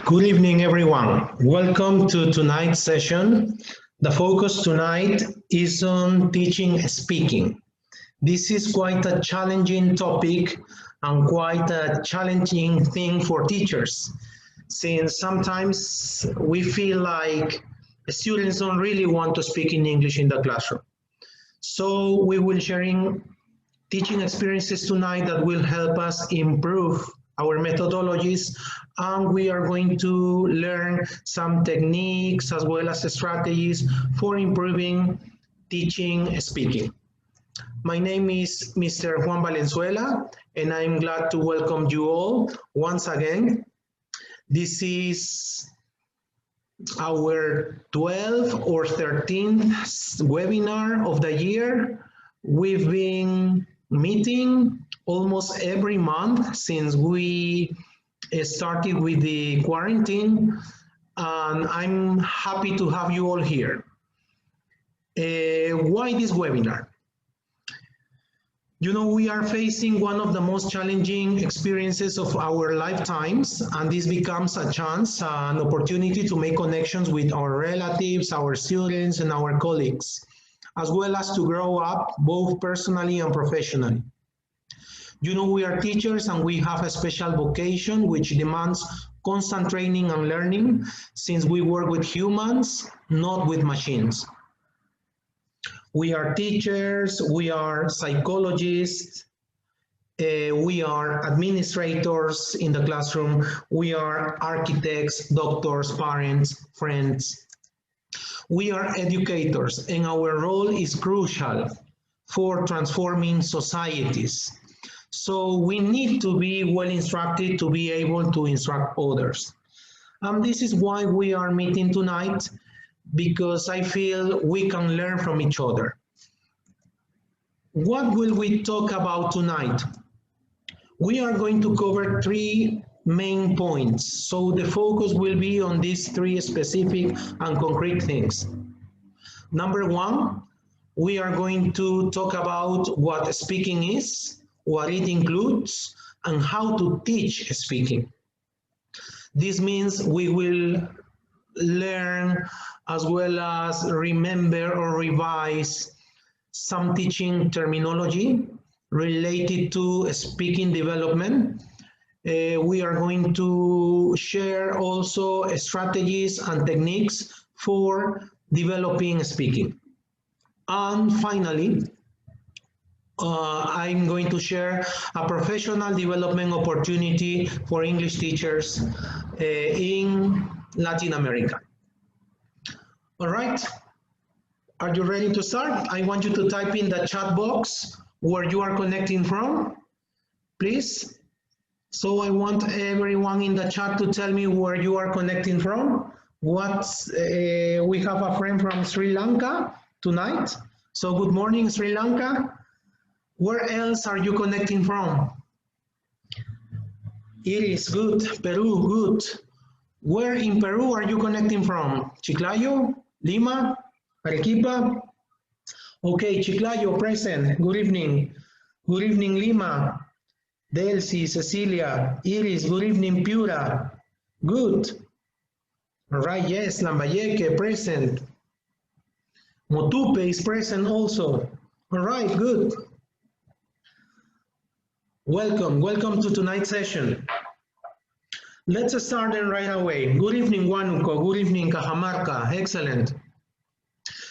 Good evening, everyone. Welcome to tonight's session. The focus tonight is on teaching speaking. This is quite a challenging topic and quite a challenging thing for teachers, since sometimes we feel like students don't really want to speak in English in the classroom. So we will sharing teaching experiences tonight that will help us improve our methodologies, and we are going to learn some techniques as well as strategies for improving teaching speaking. My name is Mr. Juan Valenzuela, and I'm glad to welcome you all once again. This is our 12th or 13th webinar of the year. We've been meeting almost every month since we started with the quarantine, and I'm happy to have you all here. Why this webinar? You know, we are facing one of the most challenging experiences of our lifetimes, and this becomes a chance, an opportunity to make connections with our relatives, our students, and our colleagues, as well as to grow up both personally and professionally. You know, we are teachers and we have a special vocation which demands constant training and learning, since we work with humans, not with machines. We are teachers, we are psychologists, we are administrators in the classroom, we are architects, doctors, parents, friends. We are educators, and our role is crucial for transforming societies. So we need to be well instructed to be able to instruct others. And this is why we are meeting tonight, because I feel we can learn from each other. What will we talk about tonight? We are going to cover three main points. So the focus will be on these three specific and concrete things. Number one, we are going to talk about what speaking is, what it includes, and how to teach speaking. This means we will learn as well as remember or revise some teaching terminology related to speaking development. We are going to share also strategies and techniques for developing speaking. And finally, I'm going to share a professional development opportunity for English teachers in Latin America. All right, are you ready to start? I want you to type in the chat box where you are connecting from, please. So I want everyone in the chat to tell me where you are connecting from. We have a friend from Sri Lanka tonight. So good morning, Sri Lanka. Where else are you connecting from? It is good. Peru, good. Where in Peru are you connecting from? Chiclayo, Lima, Arequipa? Okay, Chiclayo, present. Good evening. Good evening, Lima. Delcy, Cecilia, Iris, good evening, Piura. Good. All right, yes, Lambayeque, present. Motupe is present also. All right, good. Welcome to tonight's session. Let's start then right away. Good evening, Huánuco. Good evening, Cajamarca. Excellent.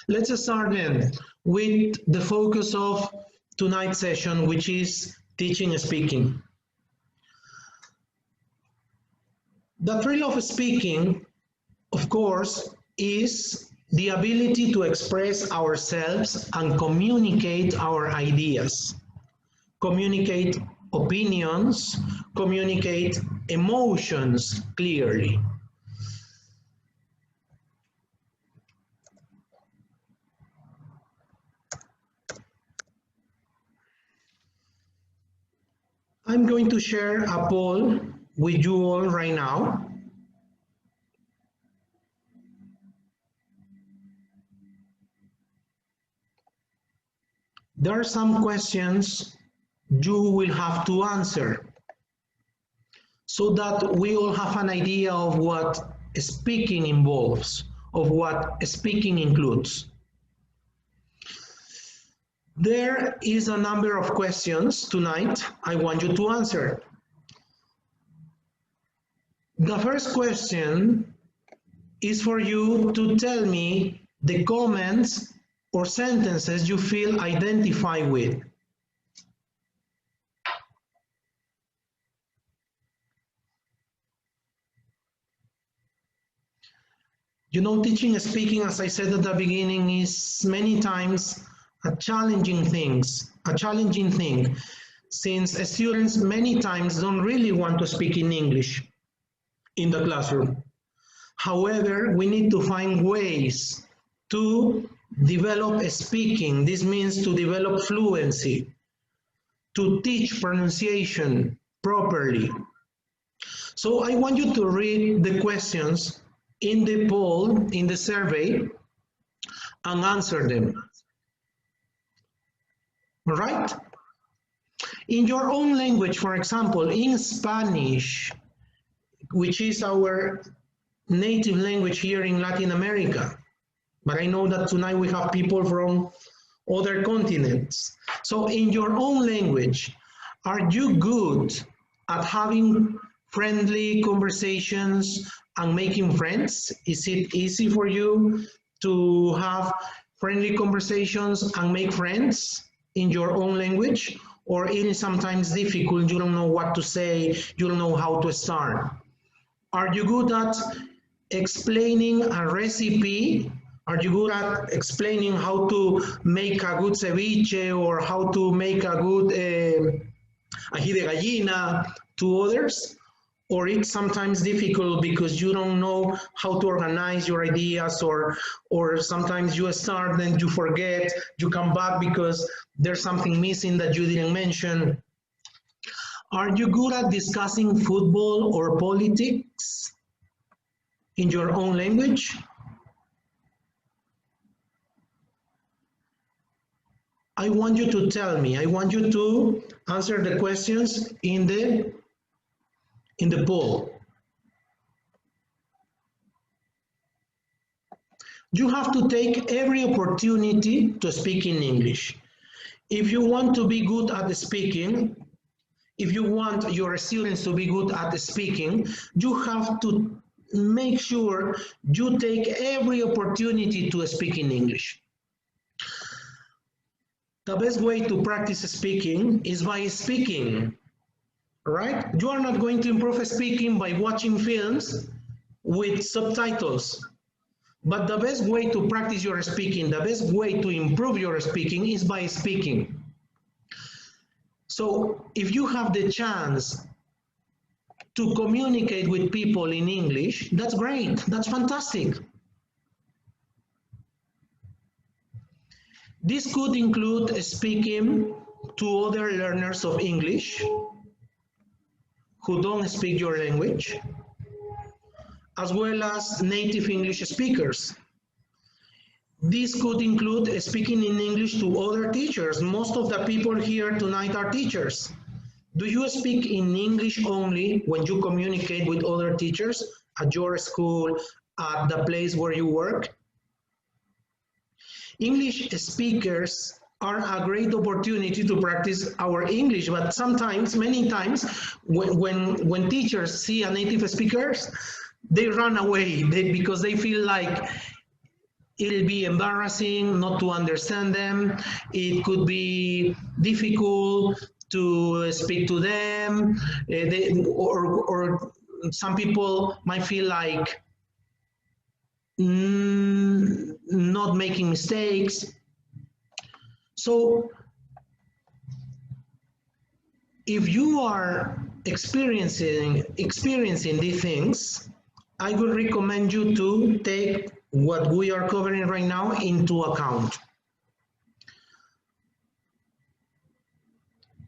Let's start then with the focus of tonight's session, which is teaching speaking. The thrill of speaking, of course, is the ability to express ourselves and communicate our ideas, communicate opinions, communicate emotions clearly. I'm going to share a poll with you all right now. There are some questions you will have to answer. so that we all have an idea of what speaking involves, of what speaking includes. There is a number of questions tonight I want you to answer. The first question is for you to tell me the comments or sentences you feel identified with. You know, teaching and speaking, as I said at the beginning, is many times a challenging thing, since students many times don't really want to speak in English in the classroom. However, we need to find ways to develop speaking. This means to develop fluency, to teach pronunciation properly. So I want you to read the questions in the poll, in the survey, and answer them. All right? In your own language, for example, in Spanish, which is our native language here in Latin America, but I know that tonight we have people from other continents. So in your own language, are you good at having friendly conversations and making friends? Is it easy for you to have friendly conversations and make friends in your own language? Or it is sometimes difficult, you don't know what to say, you don't know how to start? Are you good at explaining a recipe? Are you good at explaining how to make a good ceviche or how to make a good ají de gallina to others? Or it's sometimes difficult because you don't know how to organize your ideas, or sometimes you start and you forget, you come back because there's something missing that you didn't mention. Are you good at discussing football or politics in your own language? I want you to tell me, I want you to answer the questions in the poll. You have to take every opportunity to speak in English. If you want to be good at speaking, if you want your students to be good at speaking, you have to make sure you take every opportunity to speak in English. The best way to practice speaking is by speaking, right? You are not going to improve speaking by watching films with subtitles. But the best way to practice your speaking, the best way to improve your speaking is by speaking. So if you have the chance to communicate with people in English, that's great, that's fantastic. This could include speaking to other learners of English who don't speak your language, as well as native English speakers. This could include speaking in English to other teachers. Most of the people here tonight are teachers. Do you speak in English only when you communicate with other teachers at your school, at the place where you work? English speakers are a great opportunity to practice our English, but sometimes, many times, when teachers see a native speaker, they run away because they feel like it'll be embarrassing not to understand them. It could be difficult to speak to them, or some people might feel like not making mistakes. So if you are experiencing these things, I would recommend you to take what we are covering right now into account.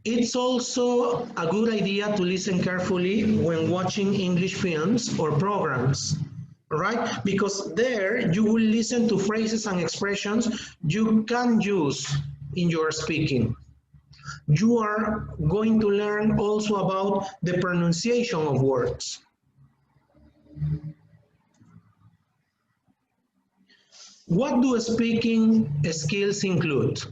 It's also a good idea to listen carefully when watching English films or programs, right? Because there you will listen to phrases and expressions you can use in your speaking. you are going to learn also about the pronunciation of words. What do speaking skills include?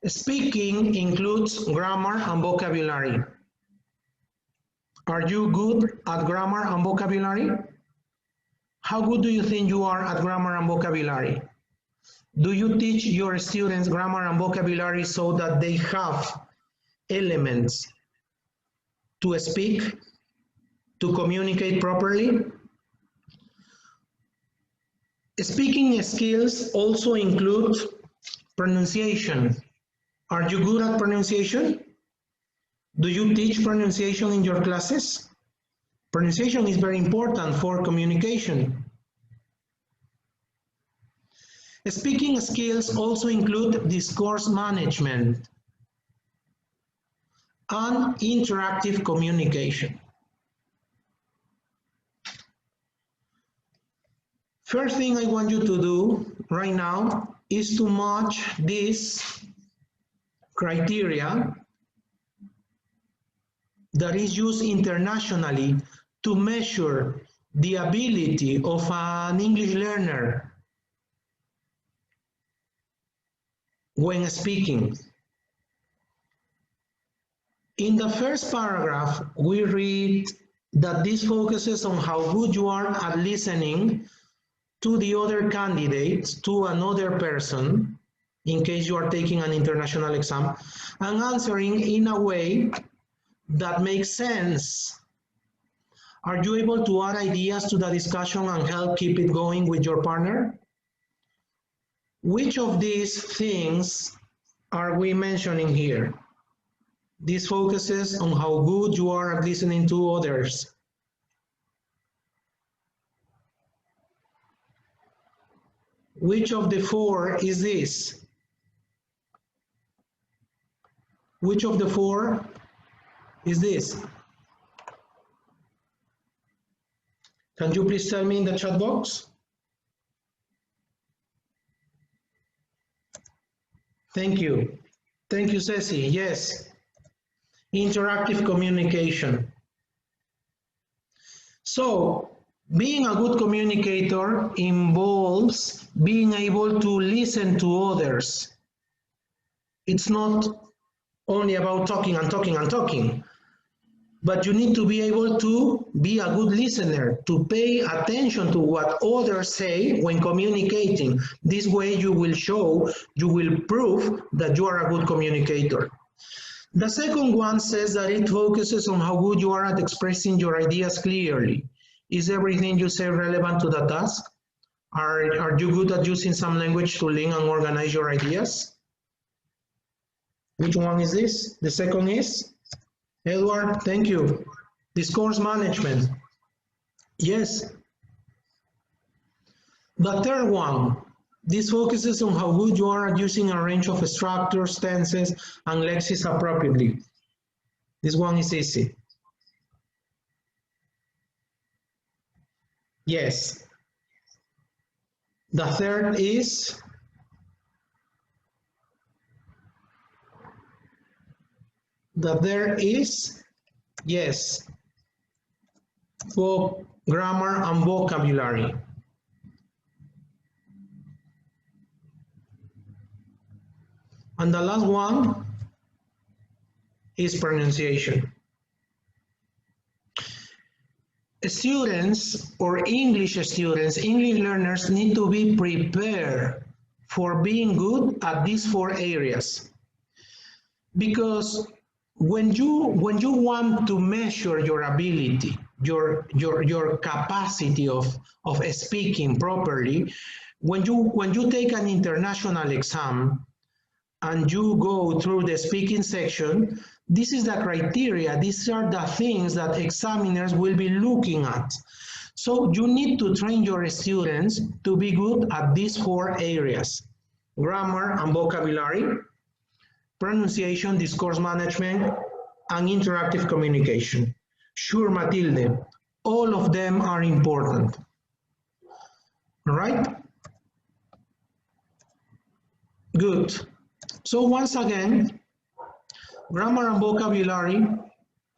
Speaking includes grammar and vocabulary. Are you good at grammar and vocabulary? How good do you think you are at grammar and vocabulary? Do you teach your students grammar and vocabulary so that they have elements to speak, to communicate properly? Speaking skills also include pronunciation. Are you good at pronunciation? Do you teach pronunciation in your classes? Pronunciation is very important for communication. Speaking skills also include discourse management and interactive communication. First thing I want you to do right now is to match this criteria that is used internationally to measure the ability of an English learner when speaking. In the first paragraph, we read that this focuses on how good you are at listening to the other candidates, to another person, in case you are taking an international exam, and answering in a way that makes sense. Are you able to add ideas to the discussion and help keep it going with your partner? Which of these things are we mentioning here? This focuses on how good you are at listening to others. Which of the four is this? Which of the four is this? Can you please tell me in the chat box? Thank you. Thank you, Ceci. Yes. Interactive communication. So, being a good communicator involves being able to listen to others. It's not only about talking and talking and talking, but you need to be able to be a good listener, to pay attention to what others say when communicating. This way you will show, you will prove that you are a good communicator. The second one says that it focuses on how good you are at expressing your ideas clearly. Is everything you say relevant to the task? Are you good at using some language to link and organize your ideas? Which one is this? The second is? Edward, thank you. Discourse management. Yes. The third one, this focuses on how good you are at using a range of structures, tenses, and lexis appropriately. This one is easy. Yes. The third is yes, for grammar and vocabulary. And the last one is pronunciation. Students or English students, English learners need to be prepared for being good at these four areas. Because when you want to measure your ability, your capacity of speaking properly, when you take an international exam and you go through the speaking section, this is the criteria, these are the things that examiners will be looking at. So you need to train your students to be good at these four areas: grammar and vocabulary, pronunciation, discourse management, and interactive communication. Sure, Matilde, all of them are important. All right? Good. So once again, grammar and vocabulary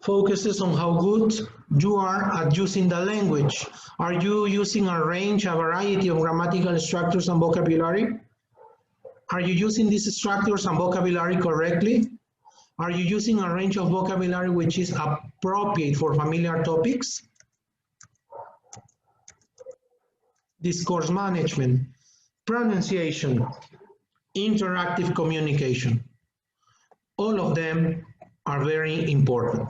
focuses on how good you are at using the language. Are you using a variety of grammatical structures and vocabulary? Are you using these structures and vocabulary correctly? Are you using a range of vocabulary which is appropriate for familiar topics? Discourse management, pronunciation, interactive communication. All of them are very important.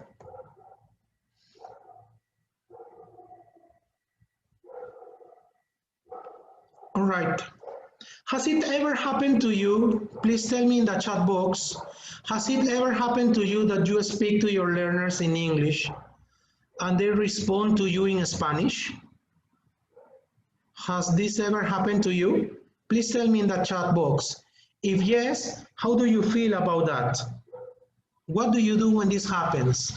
All right. Has it ever happened to you, please tell me in the chat box, has it ever happened to you that you speak to your learners in English and they respond to you in Spanish? Has this ever happened to you? Please tell me in the chat box. If yes, how do you feel about that? What do you do when this happens?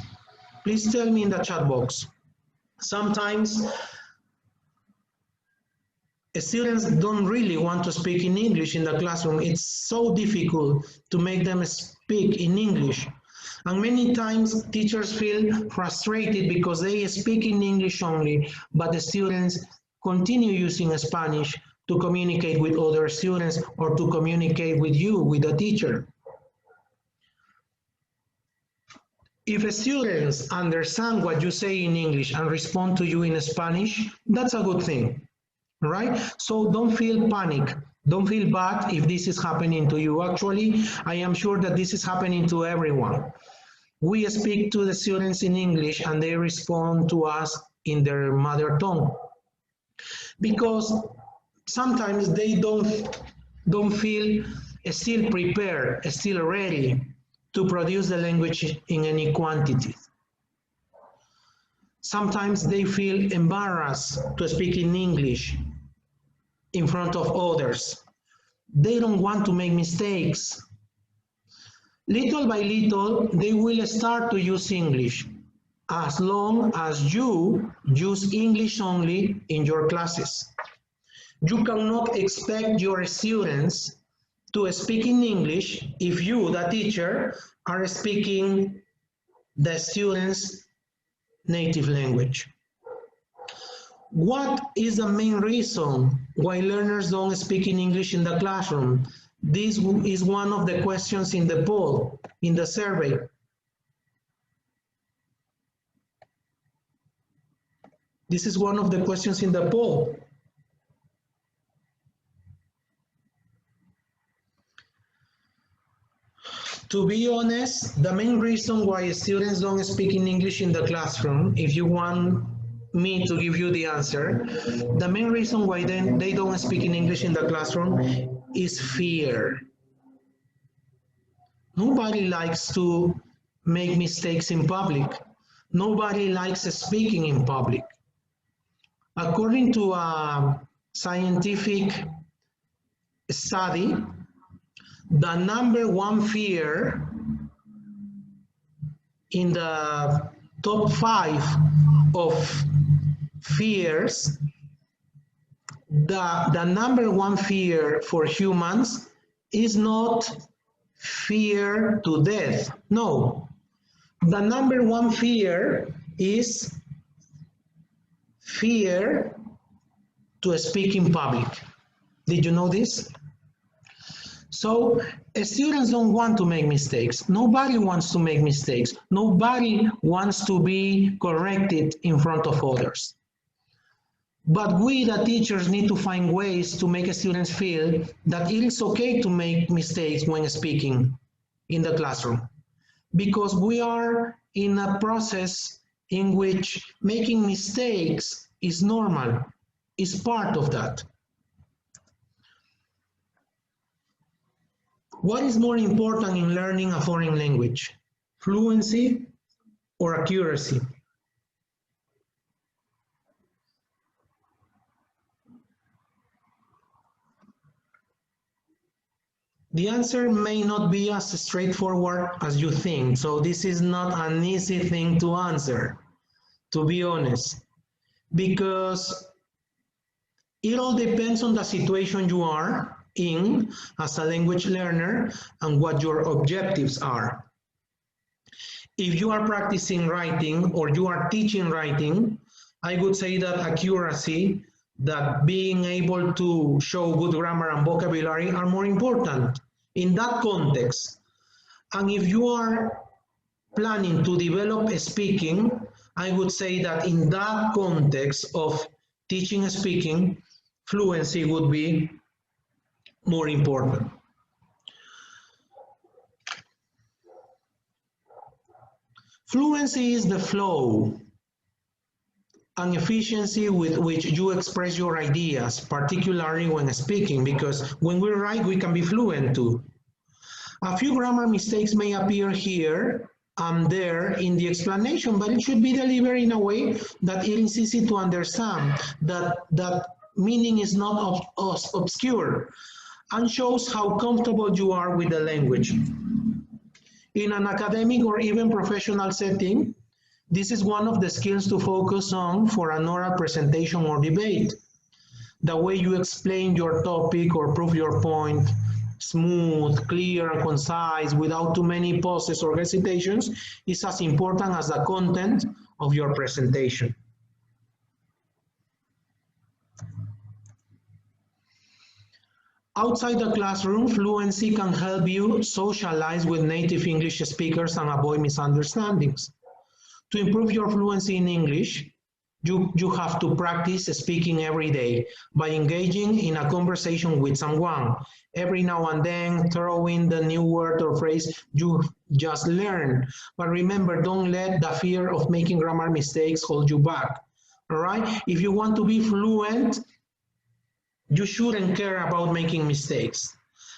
Please tell me in the chat box. Sometimes students don't really want to speak in English in the classroom. It's so difficult to make them speak in English. And many times teachers feel frustrated because they speak in English only, but the students continue using Spanish to communicate with other students or to communicate with you, with the teacher. If students understand what you say in English and respond to you in Spanish, that's a good thing. Right? So don't feel panic. Don't feel bad if this is happening to you. Actually, I am sure that this is happening to everyone. We speak to the students in English and they respond to us in their mother tongue. Because sometimes they don't feel still prepared, still ready to produce the language in any quantity. Sometimes they feel embarrassed to speak in English in front of others. They don't want to make mistakes. Little by little, they will start to use English as long as you use English only in your classes. You cannot expect your students to speak in English if you, the teacher, are speaking the students' native language. What is the main reason why learners don't speak in English in the classroom? This is one of the questions in the poll, in the survey. This is one of the questions in the poll. To be honest, the main reason why students don't speak in English in the classroom, if you want me to give you the answer, the main reason why they don't speak in English in the classroom is fear. Nobody likes to make mistakes in public. Nobody likes speaking in public. According to a scientific study, the number one fear in the top 5 of fears, the number one fear for humans is not fear to death. No, the number one fear is fear to speak in public. Did you know this? So students don't want to make mistakes. Nobody wants to make mistakes. Nobody wants to be corrected in front of others. But we, the teachers, need to find ways to make students feel that it is okay to make mistakes when speaking in the classroom. Because we are in a process in which making mistakes is normal, is part of that. What is more important in learning a foreign language? Fluency or accuracy? The answer may not be as straightforward as you think, so this is not an easy thing to answer, to be honest, because It all depends on the situation you are in as a language learner and what your objectives are. If you are practicing writing or you are teaching writing, I would say that accuracy, that being able to show good grammar and vocabulary are more important in that context. And if you are planning to develop speaking, I would say that in that context of teaching speaking, fluency would be more important. Fluency is the flow and efficiency with which you express your ideas, particularly when speaking, because when we write, we can be fluent too. A few grammar mistakes may appear here and there in the explanation, but it should be delivered in a way that it is easy to understand, that meaning is not obscure, and shows how comfortable you are with the language. In an academic or even professional setting, this is one of the skills to focus on for an oral presentation or debate. The way you explain your topic or prove your point, smooth, clear, and concise, without too many pauses or hesitations, is as important as the content of your presentation. Outside the classroom, fluency can help you socialize with native English speakers and avoid misunderstandings. To improve your fluency in English, you have to practice speaking every day by engaging in a conversation with someone. Every now and then, throw in the new word or phrase you just learned. But remember, don't let the fear of making grammar mistakes hold you back. All right? If you want to be fluent, you shouldn't care about making mistakes.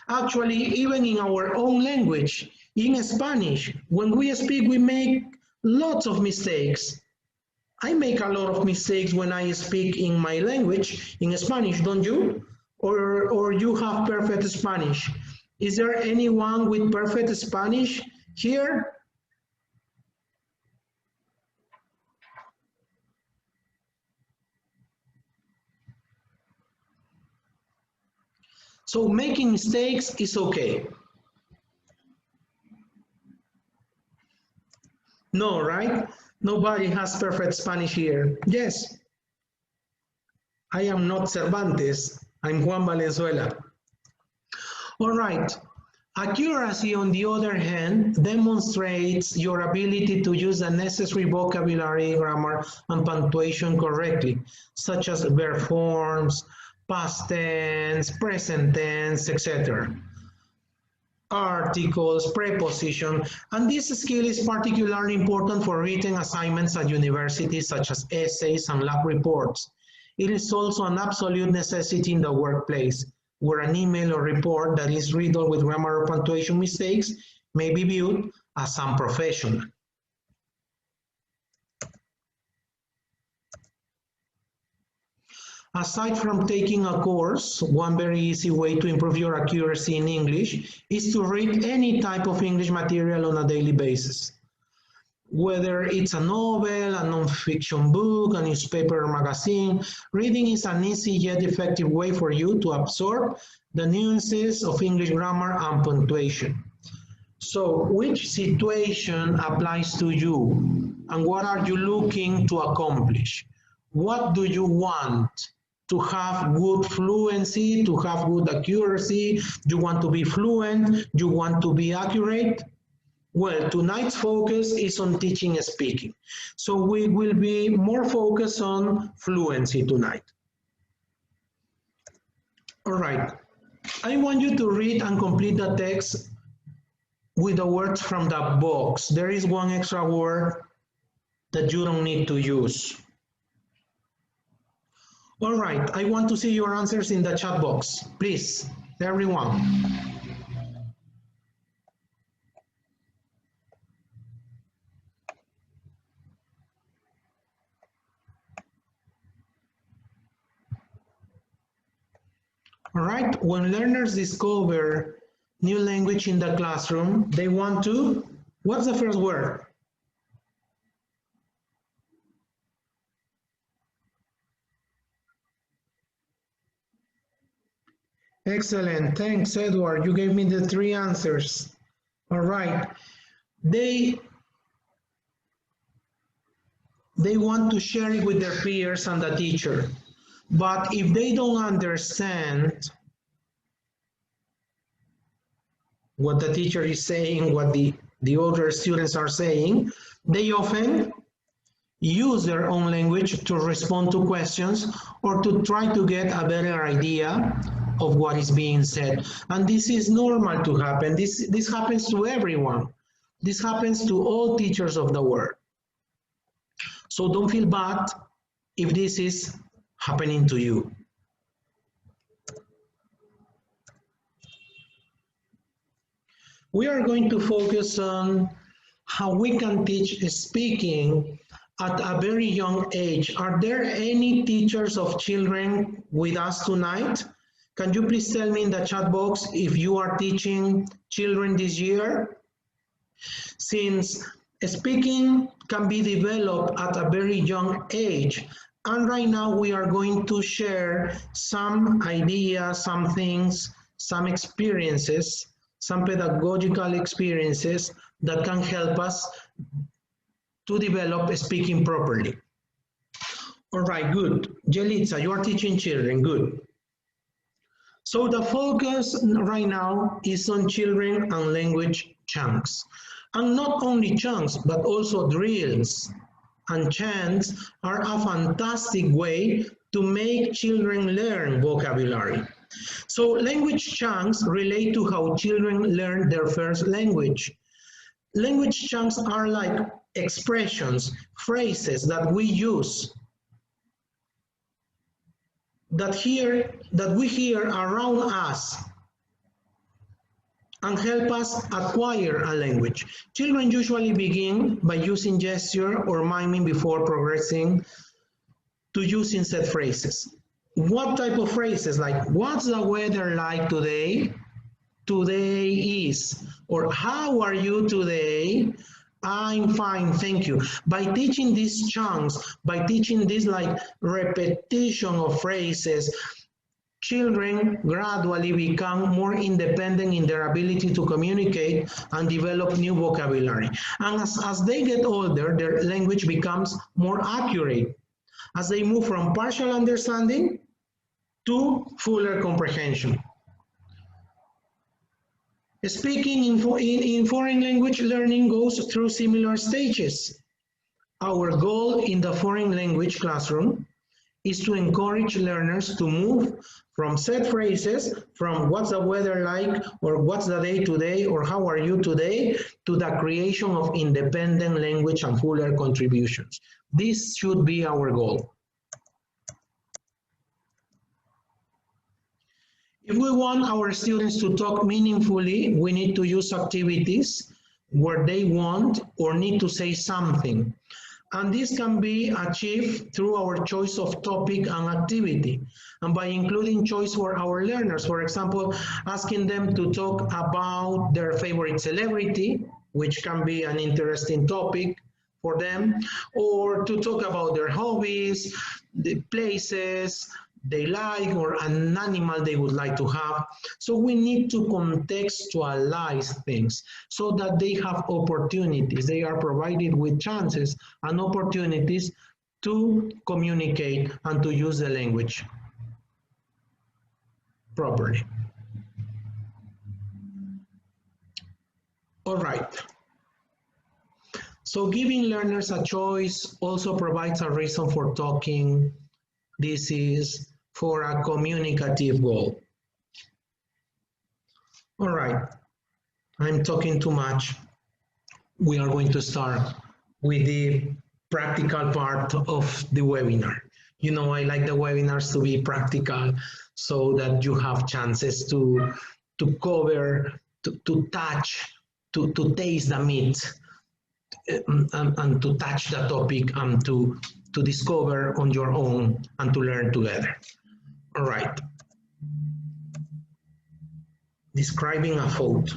Actually, even in our own language, in Spanish, when we speak, we make lots of mistakes. I make a lot of mistakes when I speak in my language, in Spanish, don't you? Or you have perfect Spanish. Is there anyone with perfect Spanish here? So making mistakes is okay. No, right? Nobody has perfect Spanish here. Yes. I am not Cervantes. I'm Juan Valenzuela. All right. Accuracy, on the other hand, demonstrates your ability to use the necessary vocabulary, grammar, and punctuation correctly, such as verb forms, past tense, present tense, etc. Articles, preposition, and this skill is particularly important for written assignments at universities, such as essays and lab reports. It is also an absolute necessity in the workplace, where an email or report that is riddled with grammar or punctuation mistakes may be viewed as unprofessional. Aside from taking a course, one very easy way to improve your accuracy in English is to read any type of English material on a daily basis. Whether it's a novel, a non-fiction book, a newspaper or magazine, reading is an easy yet effective way for you to absorb the nuances of English grammar and punctuation. So, which situation applies to you? And what are you looking to accomplish? What do you want? To have good fluency, to have good accuracy? You want to be fluent? You want to be accurate? Well, tonight's focus is on teaching and speaking. So we will be more focused on fluency tonight. All right. I want you to read and complete the text with the words from the box. There is one extra word that you don't need to use. All right, I want to see your answers in the chat box. Please, everyone. All right, when learners discover new language in the classroom, they want to, what's the first word? Excellent. Thanks, Edward. You gave me the three answers. All right. They want to share it with their peers and the teacher. But if they don't understand what the teacher is saying, what the other students are saying, they often use their own language to respond to questions or to try to get a better idea of what is being said. And this is normal to happen. This happens to everyone. This happens to all teachers of the world. So don't feel bad if this is happening to you. We are going to focus on how we can teach speaking at a very young age. Are there any teachers of children with us tonight? Can you please tell me in the chat box if you are teaching children this year? Since speaking can be developed at a very young age, and right now we are going to share some ideas, some things, some experiences, some pedagogical experiences that can help us to develop speaking properly. All right, good. Yelitza, you are teaching children, good. So the focus right now is on children and language chunks. And not only chunks, but also drills and chants are a fantastic way to make children learn vocabulary. So language chunks relate to how children learn their first language. Language chunks are like expressions, phrases that we use, that we hear around us and help us acquire a language. Children usually begin by using gesture or miming before progressing to using set phrases. What type of phrases? Like, what's the weather like today? Today is. Or how are you today? I'm fine, thank you. By teaching these chunks, by teaching this like repetition of phrases, children gradually become more independent in their ability to communicate and develop new vocabulary. And as they get older, their language becomes more accurate as they move from partial understanding to fuller comprehension. Speaking in foreign language learning goes through similar stages. Our goal in the foreign language classroom is to encourage learners to move from set phrases, from what's the weather like, or what's the day today, or how are you today, to the creation of independent language and fuller contributions. This should be our goal. If we want our students to talk meaningfully, we need to use activities where they want or need to say something. And this can be achieved through our choice of topic and activity, and by including choice for our learners. For example, asking them to talk about their favorite celebrity, which can be an interesting topic for them, or to talk about their hobbies, the places they like, or an animal they would like to have. So we need to contextualize things so that they have opportunities. They are provided with chances and opportunities to communicate and to use the language properly. All right. So giving learners a choice also provides a reason for talking. This is for a communicative goal. All right, I'm talking too much. We are going to start with the practical part of the webinar. You know, I like the webinars to be practical so that you have chances to cover, to touch, to taste the meat and to touch the topic and to discover on your own and to learn together. All right. Describing a thought.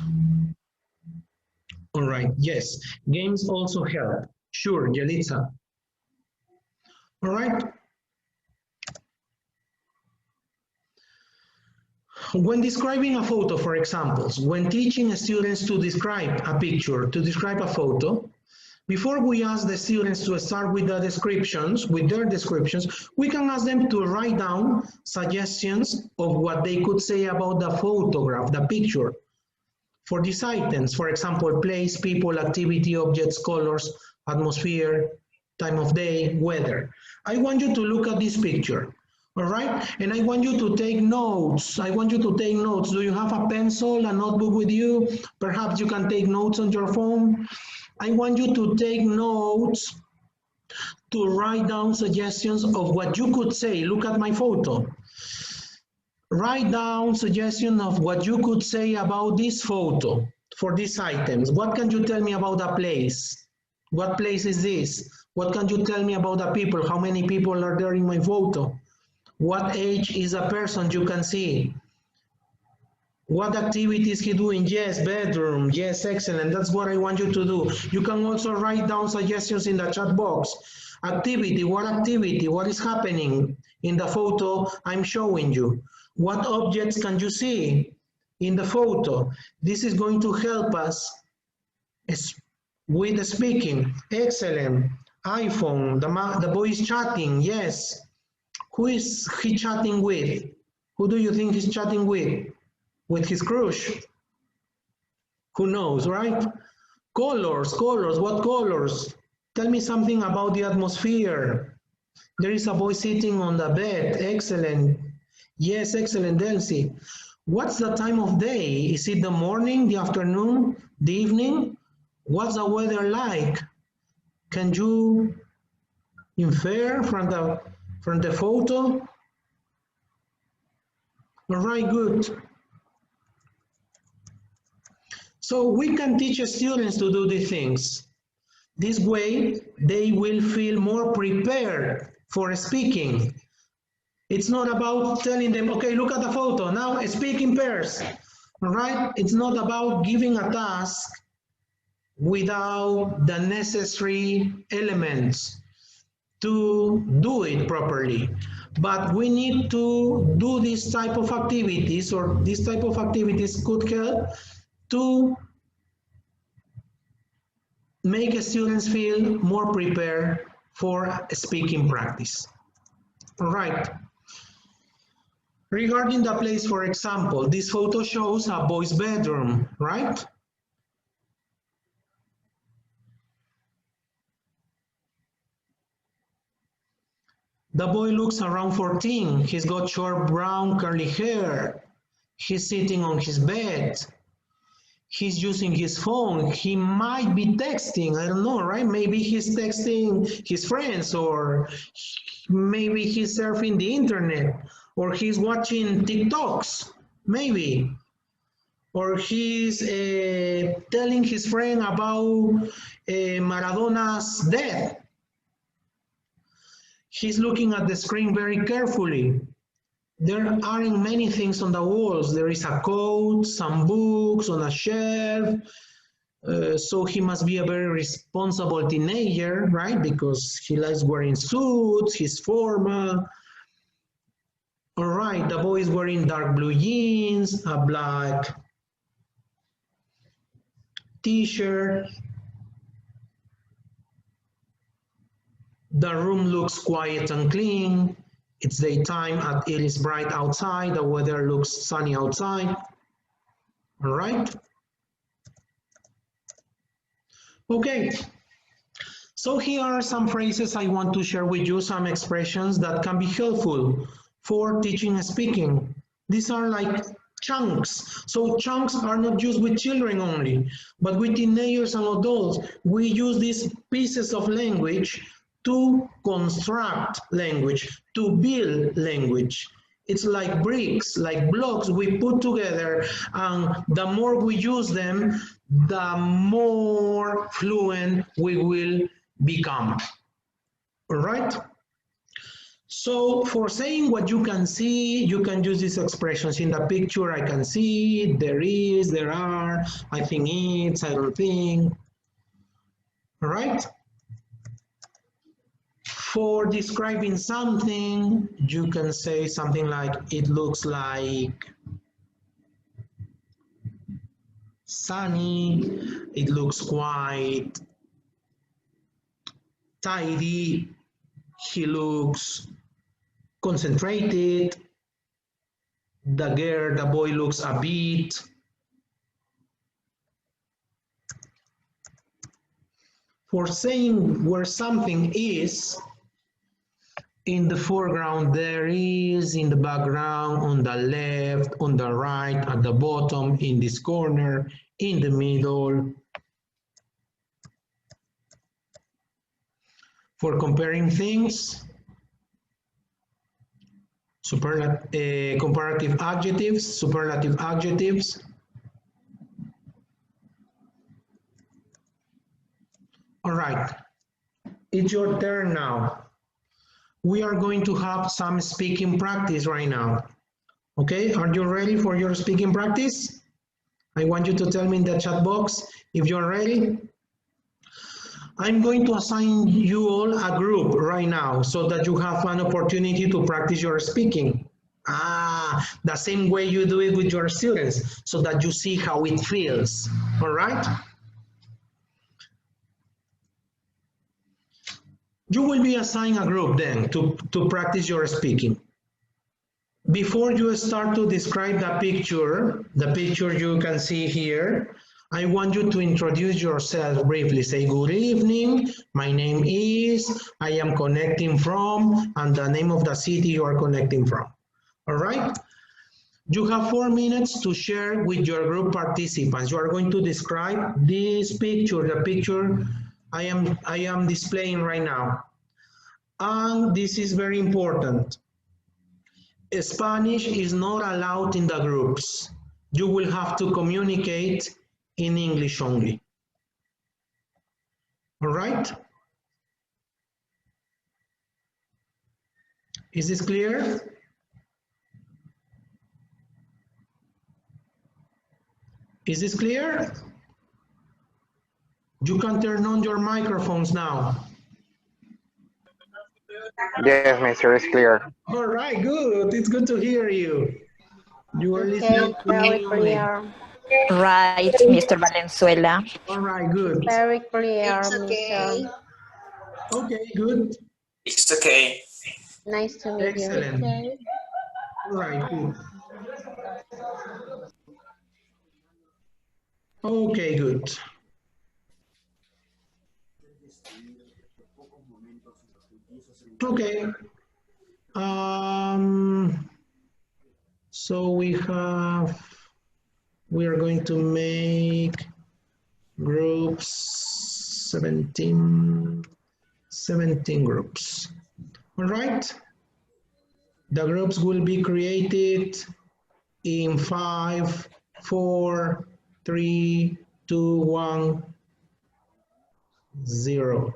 All right, yes. Games also help. Sure, Yelitza. All right. When describing a photo, for example, when teaching students to describe a picture, to describe a photo, before we ask the students to start with the descriptions, with their descriptions, we can ask them to write down suggestions of what they could say about the photograph, the picture. For these items, for example, place, people, activity, objects, colors, atmosphere, time of day, weather. I want you to look at this picture, all right? And I want you to take notes. I want you to take notes. Do you have a pencil, a notebook with you? Perhaps you can take notes on your phone. I want you to take notes, to write down suggestions of what you could say. Look at my photo. Write down suggestions of what you could say about this photo for these items. What can you tell me about the place? What place is this? What can you tell me about the people? How many people are there in my photo? What age is a person you can see? What activity is he doing? Yes, bedroom. Yes, excellent. That's what I want you to do. You can also write down suggestions in the chat box. Activity, what is happening in the photo I'm showing you? What objects can you see in the photo? This is going to help us with the speaking. Excellent. iPhone, the boy is chatting, yes. Who is he chatting with? Who do you think he's chatting with? With his crush? Who knows, right? Colors, what colors? Tell me something about the atmosphere. There is a boy sitting on the bed, excellent. Yes, excellent, Elsie. What's the time of day? Is it the morning, the afternoon, the evening? What's the weather like? Can you infer from the photo? All right, good. So we can teach students to do these things. This way, they will feel more prepared for speaking. It's not about telling them, okay, look at the photo, now speak in pairs, all right? It's not about giving a task without the necessary elements to do it properly. But we need to do this type of activities, or this type of activities could help to make students feel more prepared for speaking practice. All right. Regarding the place, for example, this photo shows a boy's bedroom, right? The boy looks around 14. He's got short brown curly hair. He's sitting on his bed. He's using his phone. He might be texting, I don't know, right? Maybe he's texting his friends, or maybe he's surfing the internet, or he's watching TikToks, maybe. Or he's telling his friend about Maradona's death. He's looking at the screen very carefully. There aren't many things on the walls. There is a coat, some books on a shelf. So he must be a very responsible teenager, right? Because he likes wearing suits, he's formal. All right, the boy is wearing dark blue jeans, a black t-shirt. The room looks quiet and clean. It's daytime and it is bright outside. The weather looks sunny outside. All right. Okay. So here are some phrases I want to share with you, some expressions that can be helpful for teaching and speaking. These are like chunks. So chunks are not used with children only, but with teenagers and adults. We use these pieces of language to construct language, to build language. It's like bricks, like blocks we put together, and the more we use them, the more fluent we will become. All right? So for saying what you can see, you can use these expressions. In the picture, I can see, there is, there are, I think it's, I don't think. All right? For describing something, you can say something like, it looks like sunny, it looks quite tidy, he looks concentrated, the boy looks a bit for saying where something is. In the foreground there is, in the background, on the left, on the right, at the bottom, in this corner, in the middle. For comparing things, comparative adjectives, superlative adjectives. All right, it's your turn now. We are going to have some speaking practice right now. Okay, are you ready for your speaking practice? I want you to tell me in the chat box if you're ready. I'm going to assign you all a group right now so that you have an opportunity to practice your speaking. The same way you do it with your students so that you see how it feels, all right? You will be assigned a group then to practice your speaking. Before you start to describe the picture you can see here, I want you to introduce yourself briefly. Say, good evening, my name is, I am connecting from, and the name of the city you are connecting from. All right? You have 4 minutes to share with your group participants. You are going to describe this picture, the picture I am displaying right now. And this is very important. Spanish is not allowed in the groups. You will have to communicate in English only. All right? Is this clear? Is this clear? You can turn on your microphones now. Yes, Mr. It's clear. All right, good. It's good to hear you. You are listening to very me only. clear. Right, Mr. Valenzuela. All right, good. Very clear, It's okay. Mr. Okay, good. It's okay. Nice to meet you. Excellent. Okay. All right, good. Okay, good. Okay. So we are going to make groups 17 groups. All right. The groups will be created in 5, 4, 3, 2, 1, 0.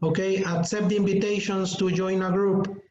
Okay, accept the invitations to join a group.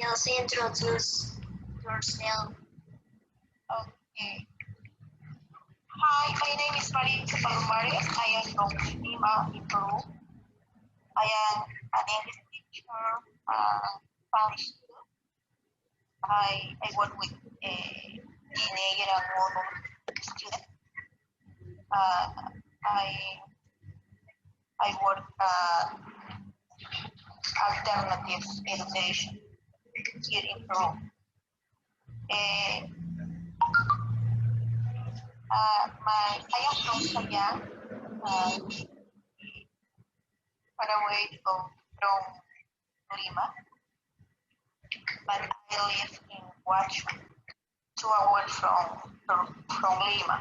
Just introduce yourself. Okay. Hi, my name is Maria Palomares. I am from Lima, in Peru. I am an English teacher, Spanish too. I work with teenager and older students. I work alternative education here in Peru. I am from Sayang, far away from Lima, but I live in Huacho, 2 hours from Lima.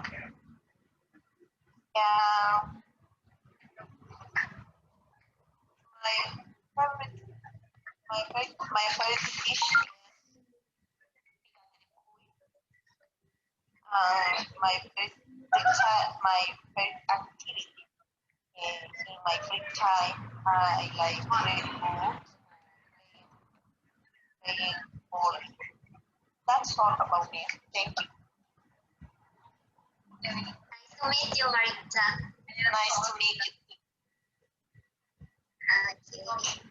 My favorite dish is my favorite activity in my free time. I like reading books, playing bowling. That's all about me. Thank you. Nice to meet you, Marita. Nice to meet you. Okay.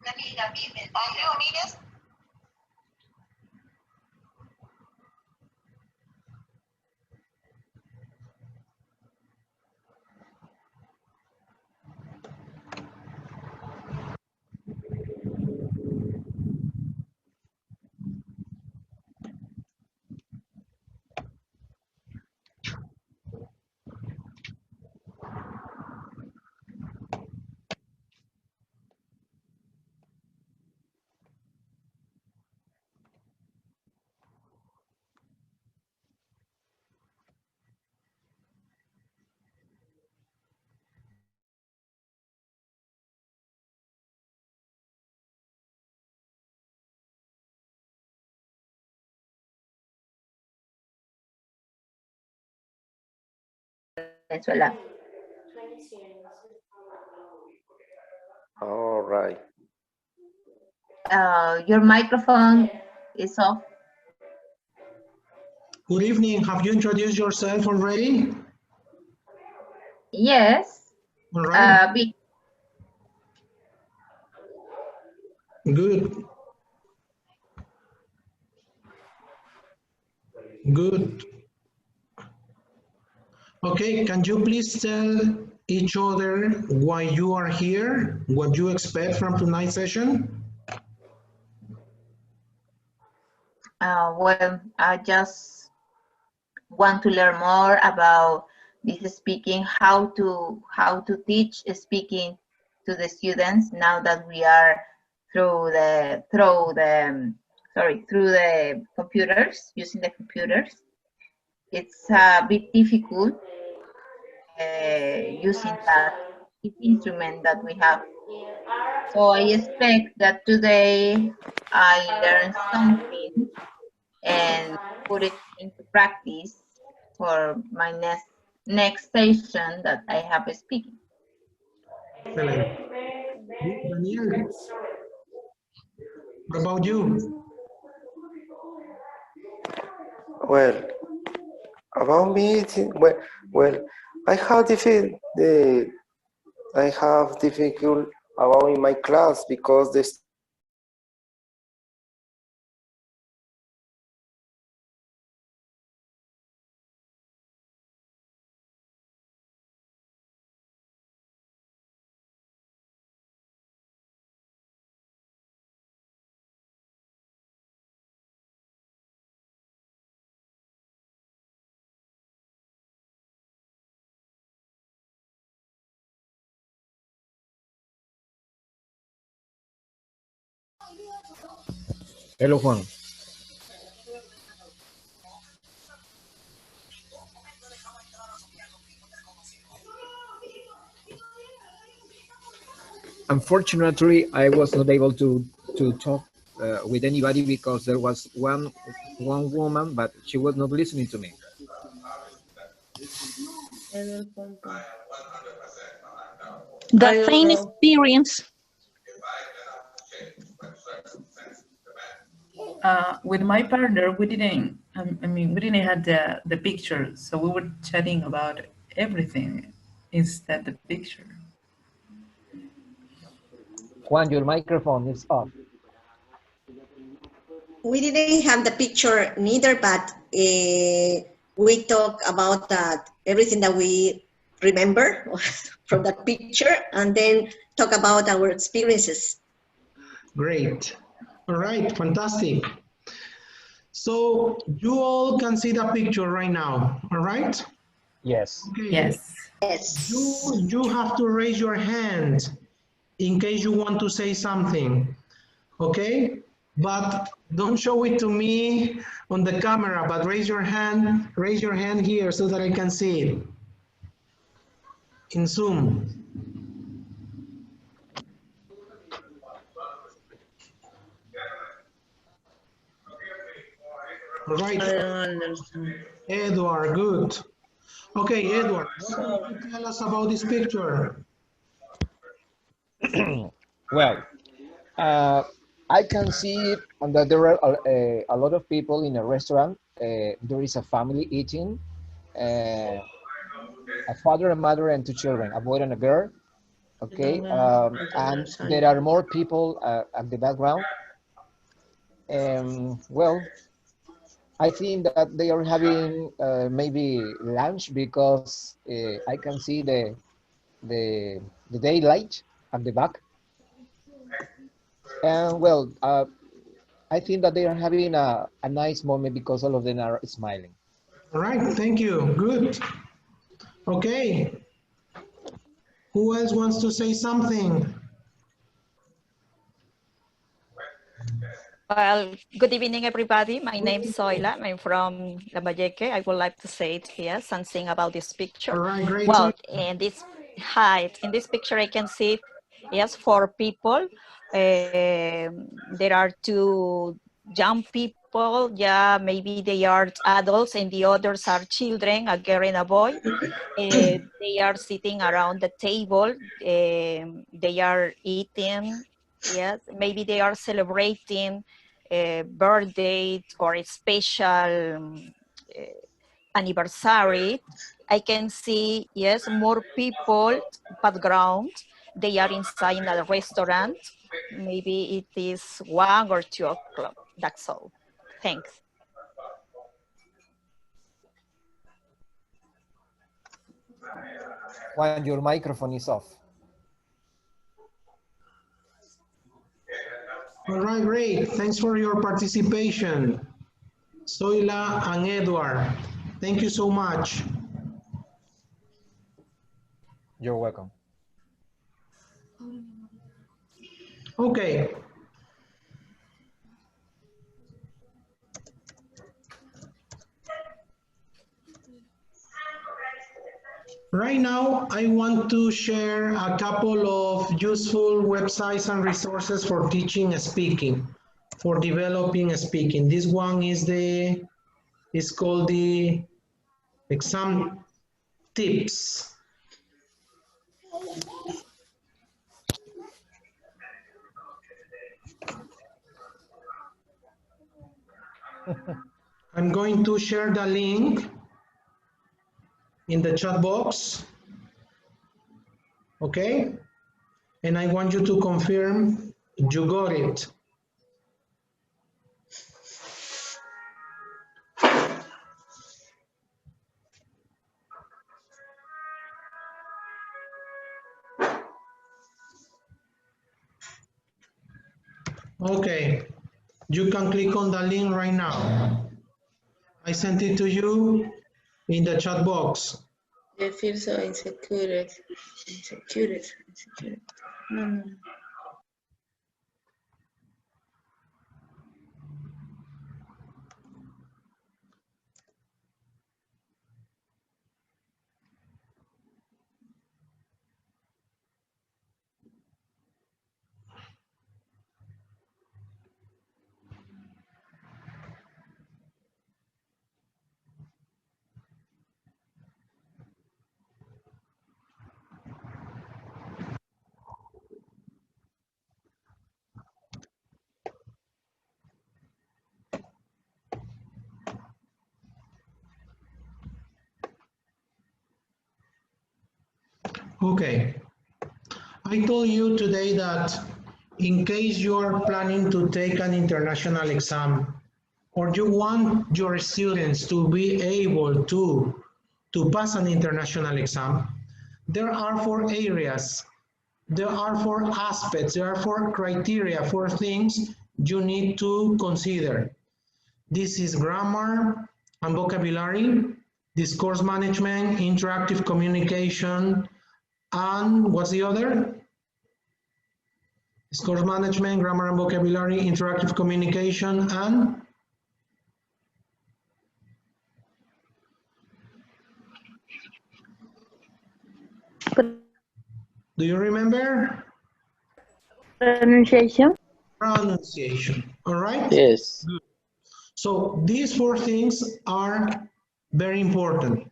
And you, Miguel? Venezuela. All right. Your microphone is off. Good evening. Have you introduced yourself already? Yes. All right. Good. Good. Okay, can you please tell each other why you are here, what you expect from tonight's session? Well, I just want to learn more about this speaking, how to teach speaking to the students now that we are through the computers, using the computers. It's a bit difficult using that instrument that we have. So I expect that today I learned something and put it into practice for my next session that I have speaking. Excellent. Daniel, what about you? Well, about me, well, I have difficult about in my class because the Hello, Juan. Unfortunately, I was not able to talk with anybody because there was one woman, but she was not listening to me. The same experience. With my partner, we didn't. We didn't have the picture, so we were chatting about everything instead the picture. Juan, your microphone is off. We didn't have the picture neither, but we talk about that everything that we remember from that picture, and then talk about our experiences. Great. All right, fantastic. So you all can see the picture right now, all right? Yes. Okay. Yes. Yes. You have to raise your hand in case you want to say something, okay? But don't show it to me on the camera, but raise your hand here so that I can see it in Zoom. All right. I don't understand. Edward, good. Okay, Edward, what can you tell us about this picture? Well, I can see that there are a lot of people in a restaurant. There is a family eating, a father, a mother, and two children, a boy and a girl. Okay, and there are more people at the background. Well, I think that they are having maybe lunch because I can see the daylight at the back. And well, I think that they are having a nice moment because all of them are smiling. All right, thank you. Good. Okay. Who else wants to say something? Well, good evening, everybody. My name is Zoila. I'm from Lambayeque. I would like to say it here, something about this picture. All right, great. Well, in this picture, I can see, yes, 4 people. There are 2 young people. Yeah, maybe they are adults, and the others are children, a girl and a boy. They are sitting around the table. They are eating. Yes, maybe they are celebrating a birthday or a special anniversary. I can see, yes, more people background. They are inside in a restaurant. Maybe it is 1 or 2 o'clock. That's all. Thanks. Juan, your microphone is off. All right, great. Thanks for your participation. Zoila and Edward, thank you so much. You're welcome. Okay. Right now, I want to share a couple of useful websites and resources for teaching speaking, for developing speaking. This one is called the exam tips. I'm going to share the link in the chat box, okay? And I want you to confirm you got it. Okay, you can click on the link right now. I sent it to you in the chat box. I feel so insecure. No. Okay, I told you today that in case you are planning to take an international exam, or you want your students to be able to pass an international exam, there are 4 areas, there are 4 aspects, there are 4 criteria, 4 things you need to consider. This is grammar and vocabulary, discourse management, interactive communication, and what's the other? Discourse management, grammar and vocabulary, interactive communication, and do you remember? Pronunciation. Pronunciation, all right? Yes. Good. So these 4 things are very important.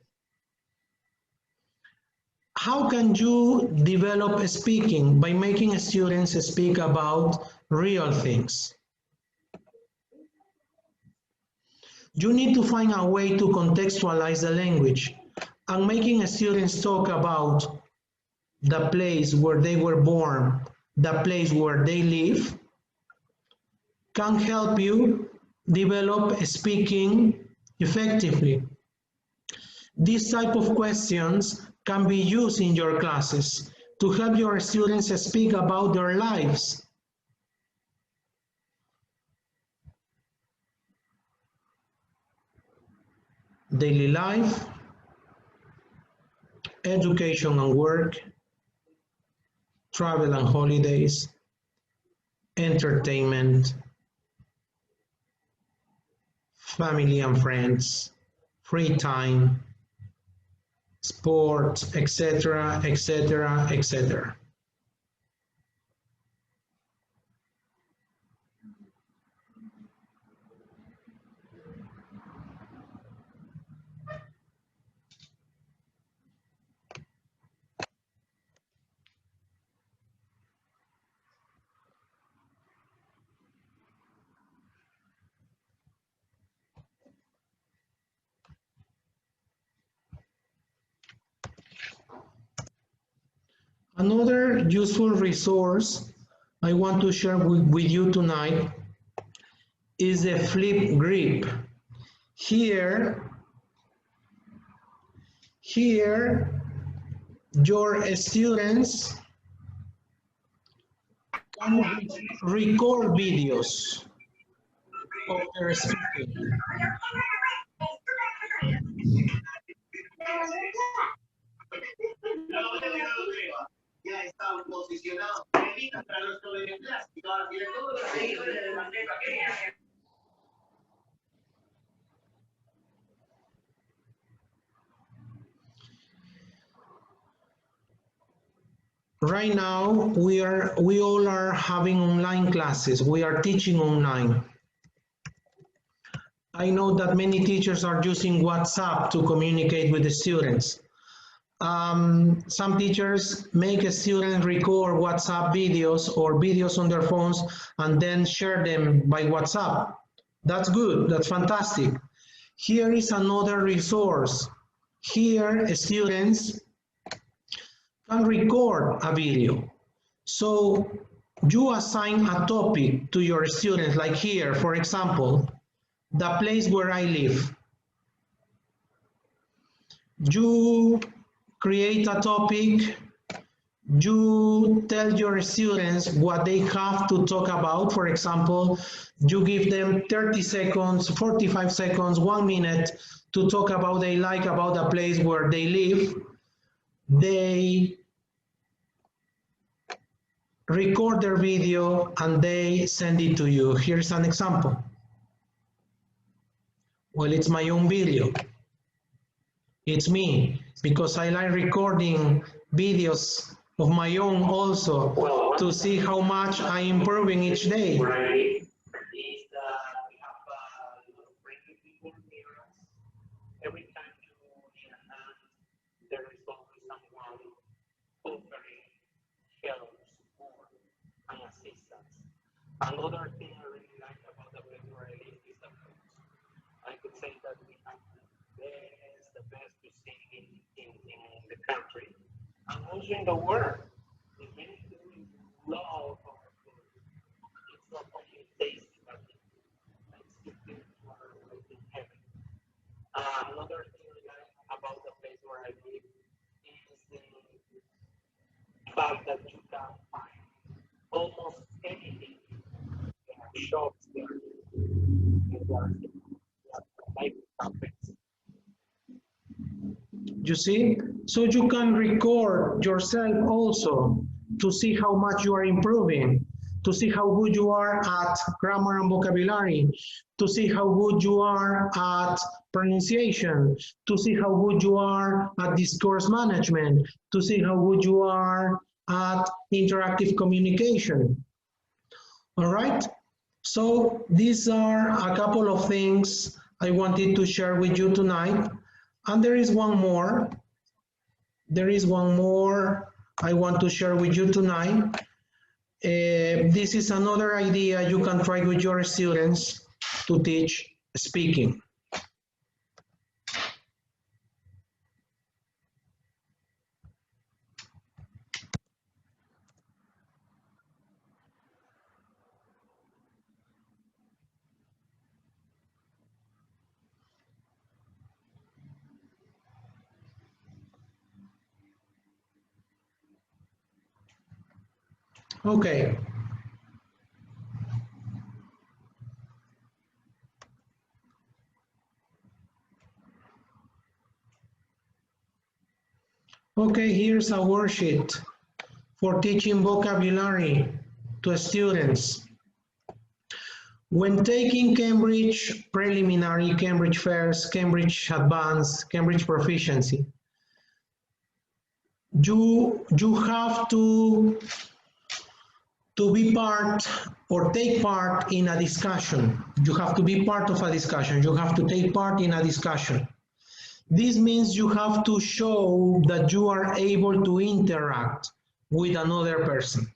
How can you develop speaking? By making students speak about real things. You need to find a way to contextualize the language, and making students talk about the place where they were born, the place where they live, can help you develop speaking effectively. These type of questions can be used in your classes to help your students speak about their lives. Daily life, education and work, travel and holidays, entertainment, family and friends, free time, sports, etc., etc., etc. Another useful resource I want to share with you tonight is the flip grip. Here, your students can record videos of their speaking. Ya están posicionados para nuestro beneplácito. Right now, we all are having online classes. We are teaching online. I know that many teachers are using WhatsApp to communicate with the students. Some teachers make a student record WhatsApp videos or videos on their phones and then share them by WhatsApp. That's good, that's fantastic. Here is another resource. Here, students can record a video. So you assign a topic to your students, like here, for example, the place where I live. You create a topic, you tell your students what they have to talk about. For example, you give them 30 seconds, 45 seconds, 1 minute to talk about they like about the place where they live. They record their video and they send it to you. Here's an example. Well, it's my own video. It's me, because I like recording videos of my own also to see how much I'm improving each day. Every time you need a hand, there is always someone offering help, support, and assistance. Another thing I really like about the library is the books. I could say that we have the best cuisine in the country and also in the world. The many people love our food. fact that you can find almost anything. There are shops, there are like carpets. You see? So you can record yourself also to see how much you are improving, to see how good you are at grammar and vocabulary, to see how good you are at pronunciation, to see how good you are at discourse management, to see how good you are at interactive communication. All right? So these are a couple of things I wanted to share with you tonight. And there is one more. There is one more I want to share with you tonight. This is another idea you can try with your students to teach speaking. Okay. Okay, here's a worksheet for teaching vocabulary to students. When taking Cambridge Preliminary, Cambridge First, Cambridge Advanced, Cambridge Proficiency, you have to be part or take part in a discussion. You have to be part of a discussion. You have to take part in a discussion. This means you have to show that you are able to interact with another person.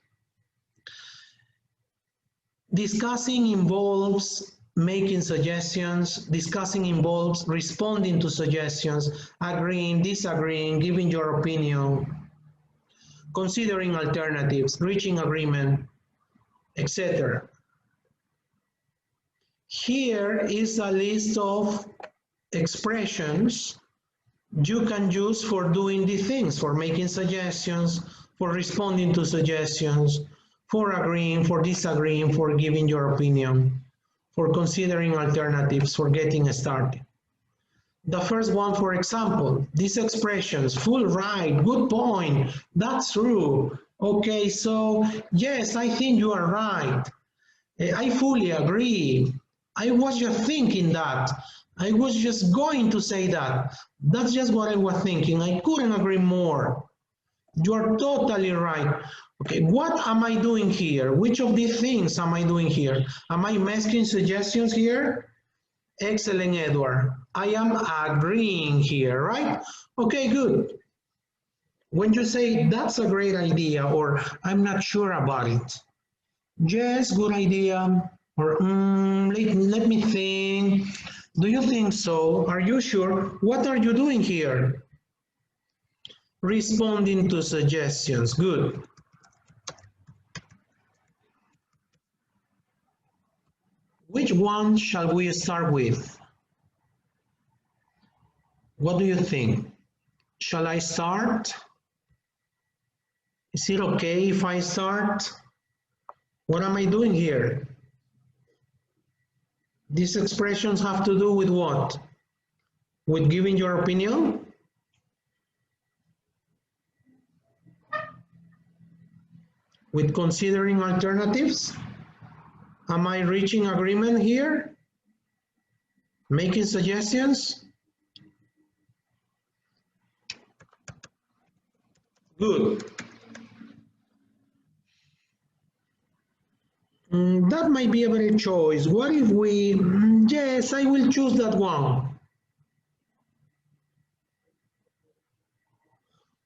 Discussing involves making suggestions. Discussing involves responding to suggestions, agreeing, disagreeing, giving your opinion, considering alternatives, reaching agreement, etc. Here is a list of expressions you can use for doing these things, for making suggestions, for responding to suggestions, for agreeing, for disagreeing, for giving your opinion, for considering alternatives, for getting started. The first one, for example, these expressions, full right, good point, that's true. Okay, so yes, I think you are right. I fully agree. I was just thinking that. I was just going to say that. That's just what I was thinking. I couldn't agree more. You're totally right. Okay, what am I doing here? Which of these things am I doing here? Am I making suggestions here? Excellent, Edward. I am agreeing here, right? Okay, good. When you say that's a great idea or I'm not sure about it. Yes, good idea. Or let me think. Do you think so? Are you sure? What are you doing here? Responding to suggestions. Good. Which one shall we start with? What do you think? Shall I start? Is it okay if I start? What am I doing here? These expressions have to do with what? With giving your opinion? With considering alternatives? Am I reaching agreement here? Making suggestions? Good. That might be a better choice. What if we, yes, I will choose that one.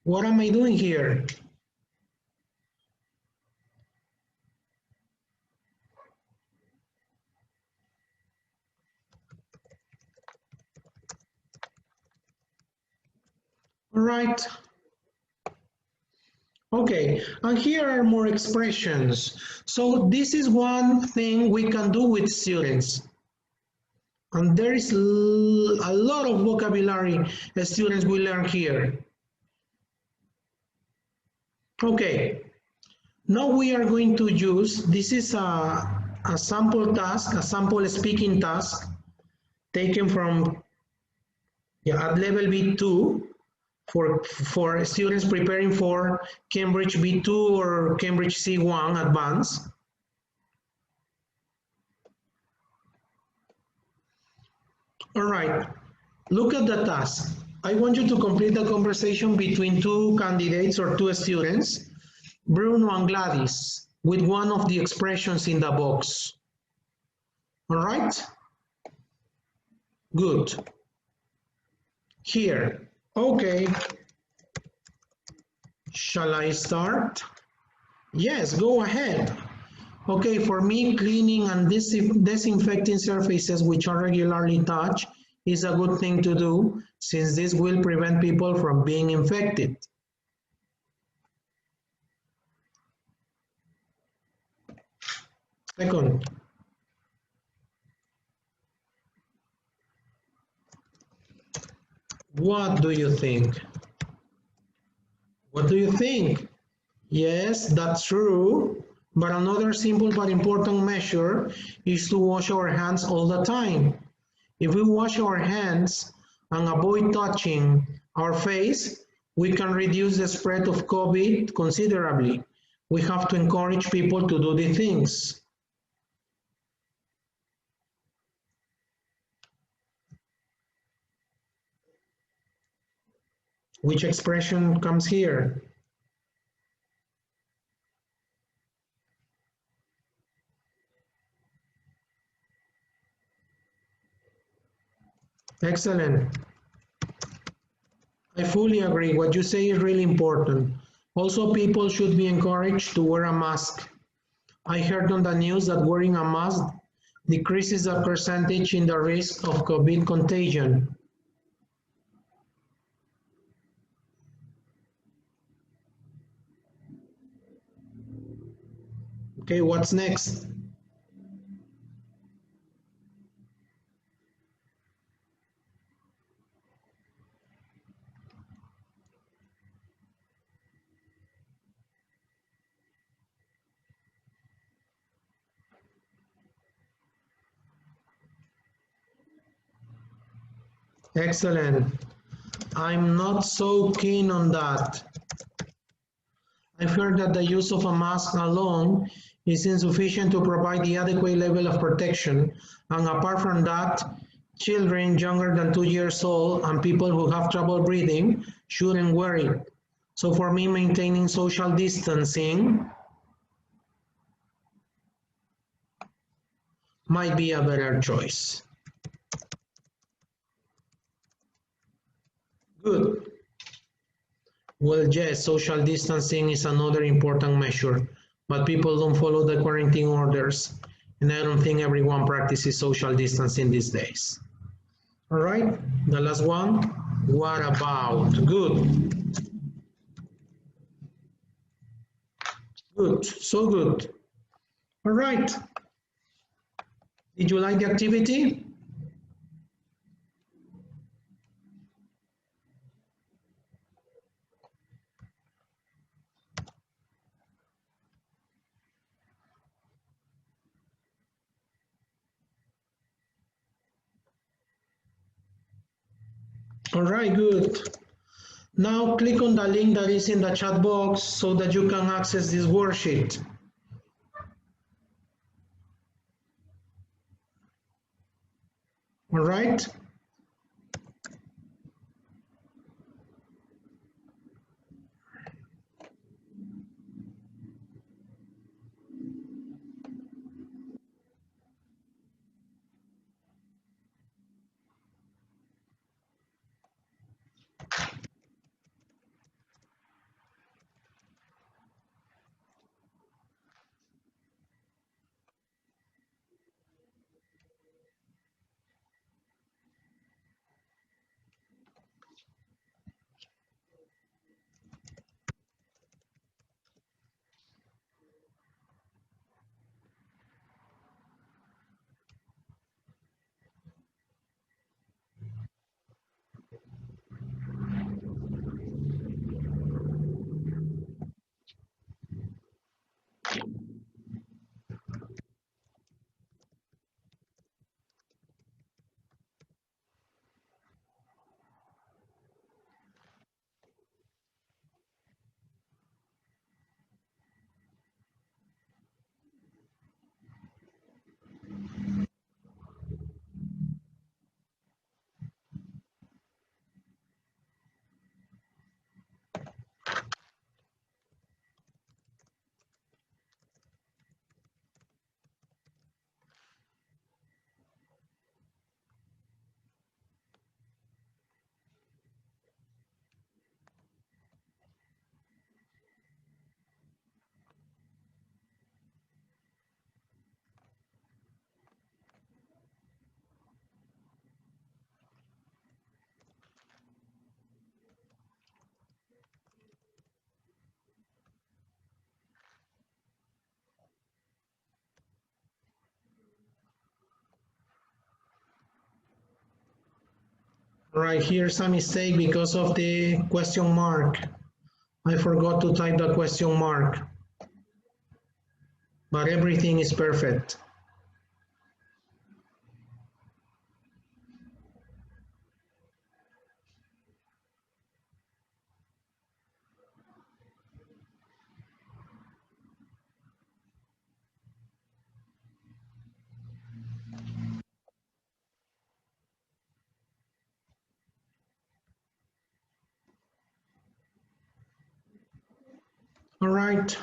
What am I doing here? All right. Okay, and here are more expressions. So this is one thing we can do with students. And there is a lot of vocabulary students will learn here. Okay, now we are going to use, this is a sample task, a sample speaking task taken from at level B2 for students preparing for Cambridge B2 or Cambridge C1 advanced. All right, look at the task. I want you to complete the conversation between two candidates or two students, Bruno and Gladys, with one of the expressions in the box. All right? Good. Here. Okay. Shall I start? Yes, go ahead. Okay, for me, cleaning and disinfecting surfaces which are regularly touched is a good thing to do, since this will prevent people from being infected. Second, what do you think? What do you think? Yes, that's true. But another simple but important measure is to wash our hands all the time. If we wash our hands and avoid touching our face, we can reduce the spread of COVID considerably. We have to encourage people to do the things. Which expression comes here? Excellent. I fully agree. What you say is really important. Also, people should be encouraged to wear a mask. I heard on the news that wearing a mask decreases the percentage in the risk of COVID contagion. Okay, what's next? Excellent. I'm not so keen on that. I've heard that the use of a mask alone is insufficient to provide the adequate level of protection, and apart from that, children younger than 2 years old and people who have trouble breathing shouldn't wear it. So for me, maintaining social distancing might be a better choice. Good. Well, yes, social distancing is another important measure, but people don't follow the quarantine orders, and I don't think everyone practices social distancing these days. All right, the last one. What about? Good. Good, so good. All right. Did you like the activity? All right, good. Now click on the link that is in the chat box so that you can access this worksheet. All right. Right, here's a mistake because of the question mark. I forgot to type the question mark. But everything is perfect. All right.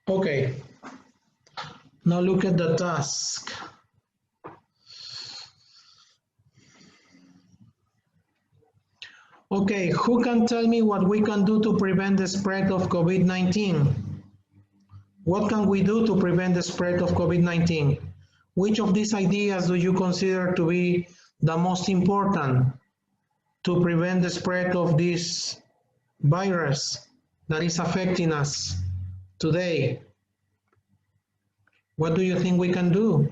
Okay. Now look at the task. Okay, who can tell me what we can do to prevent the spread of COVID-19? What can we do to prevent the spread of COVID-19? Which of these ideas do you consider to be the most important to prevent the spread of this virus that is affecting us today? What do you think we can do?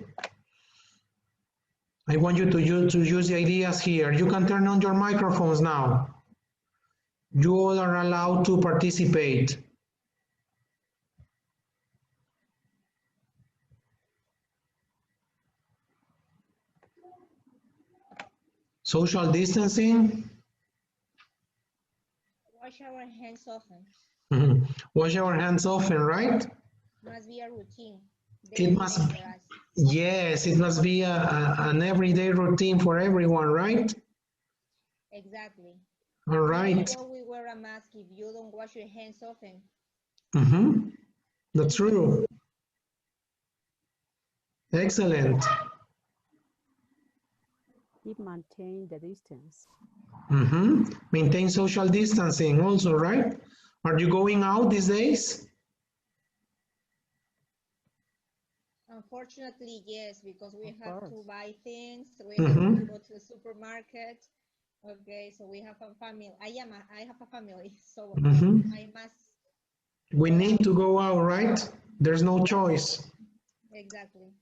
I want you to use the ideas here. You can turn on your microphones now. You all are allowed to participate. Social distancing. Wash our hands often. Wash our hands often, right? Must be a routine. It must, yes, it must be an everyday routine for everyone, right? Exactly. All right. Before we wear a mask if you don't wash your hands often. That's true. Excellent. Keep maintaining the distance. Maintain social distancing also, right? Are you going out these days? Unfortunately, yes, because we have to buy things. We have to go to the supermarket. Okay, so we have a family. I have a family, so I must. We need to go out, right? There's no choice. Exactly.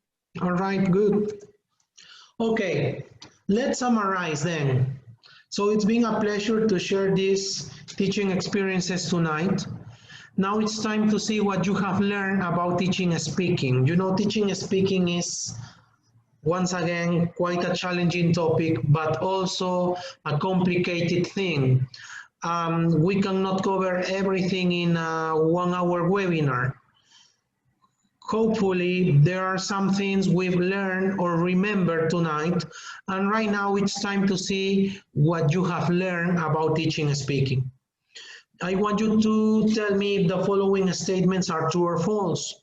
All right, good. Okay, let's summarize then. So it's been a pleasure to share these teaching experiences tonight. Now it's time to see what you have learned about teaching and speaking. You know, teaching and speaking is, once again, quite a challenging topic, but also a complicated thing. We cannot cover everything in a 1 hour webinar. Hopefully, there are some things we've learned or remembered tonight, and right now it's time to see what you have learned about teaching and speaking. I want you to tell me if the following statements are true or false.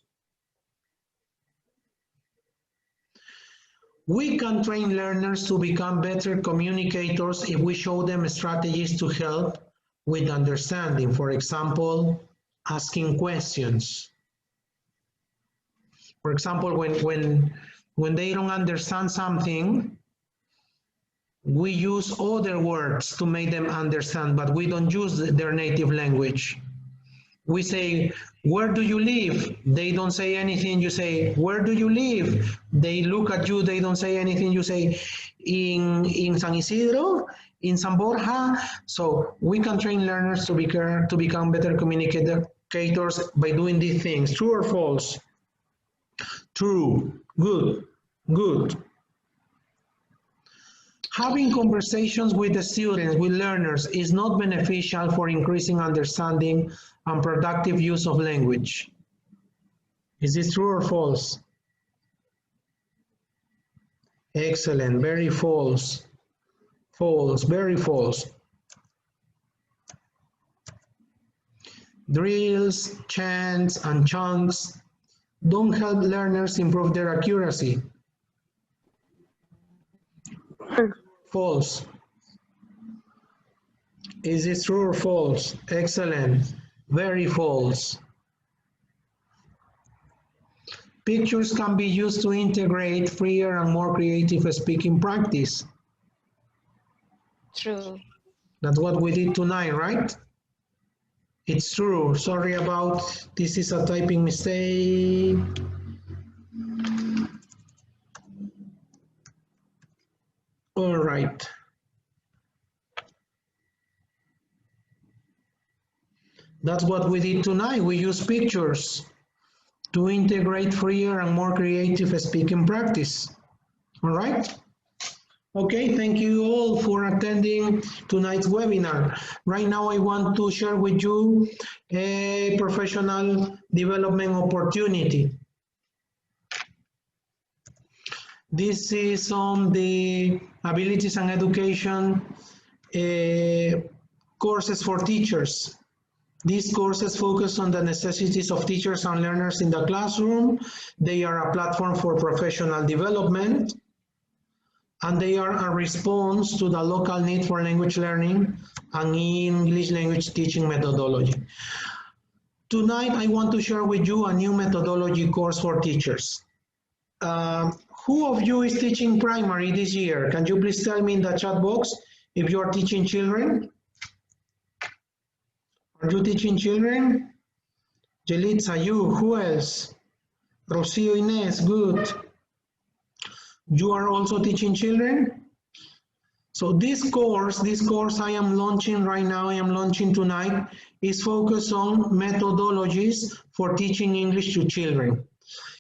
We can train learners to become better communicators if we show them strategies to help with understanding. For example, asking questions. For example, when they don't understand something, we use other words to make them understand, but we don't use their native language. We say, where do you live? They don't say anything. You say, where do you live? They look at you. They don't say anything. You say, in San Isidro, in San Borja. So we can train learners to become better communicators by doing these things. True or false? True. Good. Good. Having conversations with the students, with learners, is not beneficial for increasing understanding and productive use of language. Is this true or false? Excellent. Very false. False. Very false. Drills, chants, and chunks don't help learners improve their accuracy. False. Is this true or false? Excellent. Very false. Pictures can be used to integrate freer and more creative speaking practice. True. That's what we did tonight, right? It's true. Sorry about this is a typing mistake. All right. That's what we did tonight. We used pictures to integrate freer and more creative speaking practice. All right? Okay, thank you all for attending tonight's webinar. Right now, I want to share with you a professional development opportunity. This is on the abilities and education courses for teachers. These courses focus on the necessities of teachers and learners in the classroom. They are a platform for professional development, and they are a response to the local need for language learning and English language teaching methodology. Tonight, I want to share with you a new methodology course for teachers. Who of you is teaching primary this year? Can you please tell me in the chat box if you are teaching children? Are you teaching children? Jelitza, you, who else? Rocio Inez, good. You are also teaching children? So this course I am launching right now, I am launching tonight, is focused on methodologies for teaching English to children.